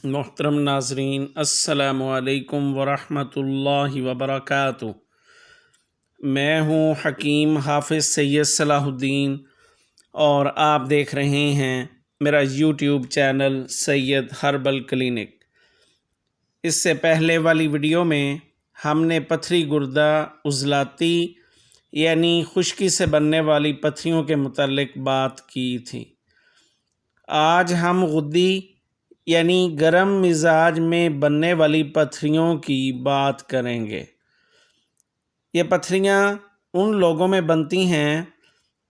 محترم ناظرین، السلام علیکم ورحمۃ اللہ وبرکاتہ۔ میں ہوں حکیم حافظ سید صلاح الدین اور آپ دیکھ رہے ہیں میرا یوٹیوب چینل سید ہربل کلینک۔ اس سے پہلے والی ویڈیو میں ہم نے پتھری گردہ عضلاتی یعنی خشکی سے بننے والی پتھریوں کے متعلق بات کی تھی۔ آج ہم غدی یعنی گرم مزاج میں بننے والی پتھریوں کی بات کریں گے۔ یہ پتھریاں ان لوگوں میں بنتی ہیں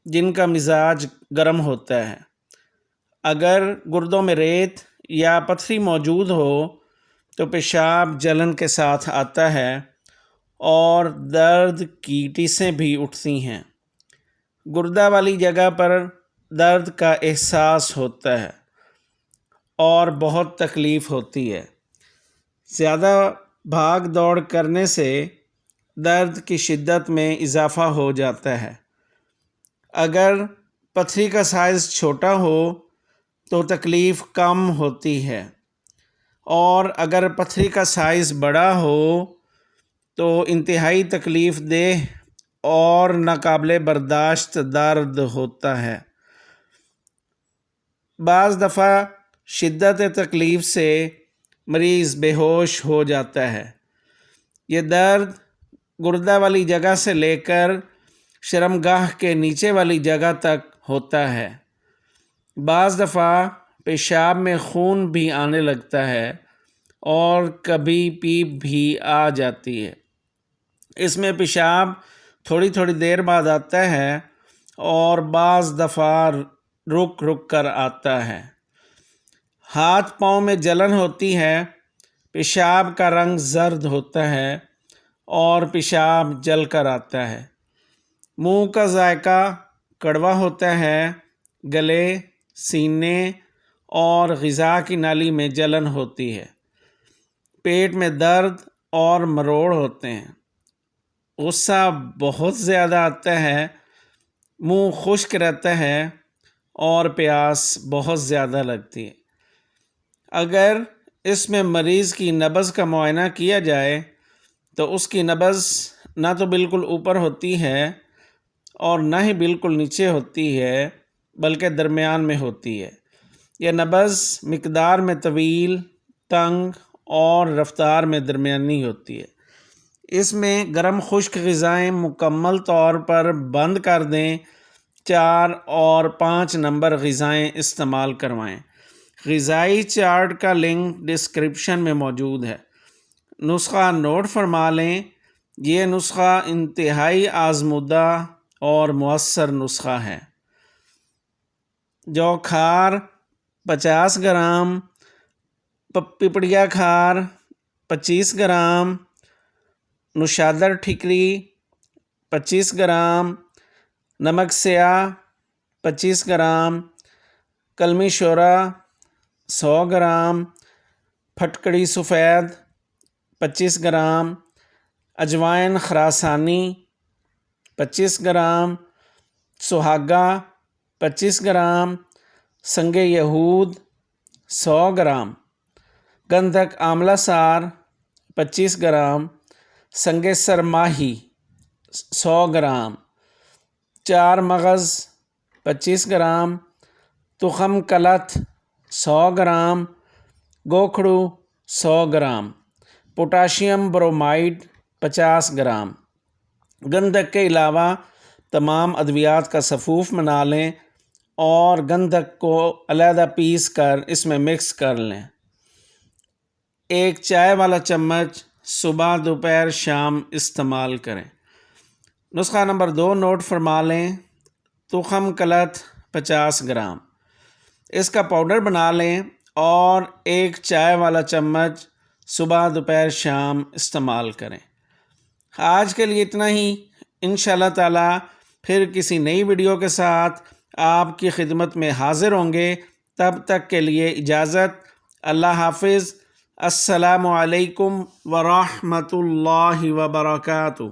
جن کا مزاج گرم ہوتا ہے۔ اگر گردوں میں ریت یا پتھری موجود ہو تو پیشاب جلن کے ساتھ آتا ہے اور درد کی ٹیسیں بھی اٹھتی ہیں۔ گردہ والی جگہ پر درد کا احساس ہوتا ہے اور بہت تکلیف ہوتی ہے۔ زیادہ بھاگ دوڑ کرنے سے درد کی شدت میں اضافہ ہو جاتا ہے۔ اگر پتھری کا سائز چھوٹا ہو تو تکلیف کم ہوتی ہے، اور اگر پتھری کا سائز بڑا ہو تو انتہائی تکلیف دہ اور ناقابل برداشت درد ہوتا ہے۔ بعض دفعہ شدت تکلیف سے مریض بے ہوش ہو جاتا ہے۔ یہ درد گردہ والی جگہ سے لے کر شرمگاہ کے نیچے والی جگہ تک ہوتا ہے۔ بعض دفعہ پیشاب میں خون بھی آنے لگتا ہے اور کبھی پیپ بھی آ جاتی ہے۔ اس میں پیشاب تھوڑی تھوڑی دیر بعد آتا ہے اور بعض دفعہ رک رک کر آتا ہے۔ ہاتھ پاؤں میں جلن ہوتی ہے، پیشاب کا رنگ زرد ہوتا ہے اور پیشاب جل کر آتا ہے۔ منہ کا ذائقہ کڑوا ہوتا ہے، گلے، سینے اور غذا کی نالی میں جلن ہوتی ہے۔ پیٹ میں درد اور مروڑ ہوتے ہیں۔ غصہ بہت زیادہ آتا ہے، منہ خشک رہتا ہے اور پیاس بہت زیادہ لگتی ہے۔ اگر اس میں مریض کی نبض کا معائنہ کیا جائے تو اس کی نبض نہ تو بالکل اوپر ہوتی ہے اور نہ ہی بالکل نیچے ہوتی ہے، بلکہ درمیان میں ہوتی ہے۔ یہ نبض مقدار میں طویل، تنگ اور رفتار میں درمیانی ہوتی ہے۔ اس میں گرم خشک غذائیں مکمل طور پر بند کر دیں۔ 4 اور 5 نمبر غذائیں استعمال کروائیں۔ غذائی چارٹ کا لنک ڈسکرپشن میں موجود ہے۔ نسخہ نوٹ فرما لیں۔ یہ نسخہ انتہائی آزمودہ اور مؤثر نسخہ ہے۔ جو کھار 50 گرام، پپڑیا کھار 25 گرام، نوشادر ٹھیکری 25 گرام، نمک سیاہ 25 گرام، کلمی شورا 100 گرام، پھٹکڑی سفید 25 گرام، اجوائن خراسانی 25 گرام، سہاگا 25 گرام، سنگ یہود 100 گرام، گندھک آملہ سار 25 گرام، سنگ سرماہی 100 گرام، 4 مغز 25 گرام، تخم کلت 100 گرام، گوکھڑو 100 گرام، پوٹاشیم برومائڈ 50 گرام۔ گندھک کے علاوہ تمام ادویات کا صفوف بنا لیں اور گندھک کو علیحدہ پیس کر اس میں مکس کر لیں۔ 1 چائے والا چمچ صبح، دوپہر، شام استعمال کریں۔ نسخہ نمبر 2 نوٹ فرما لیں۔ تخم کلت 50 گرام، اس کا پاؤڈر بنا لیں اور 1 چائے والا چمچ صبح، دوپہر، شام استعمال کریں۔ آج کے لیے اتنا ہی۔ انشاءاللہ تعالی پھر کسی نئی ویڈیو کے ساتھ آپ کی خدمت میں حاضر ہوں گے۔ تب تک کے لیے اجازت۔ اللہ حافظ۔ السلام علیکم ورحمۃ اللہ وبرکاتہ۔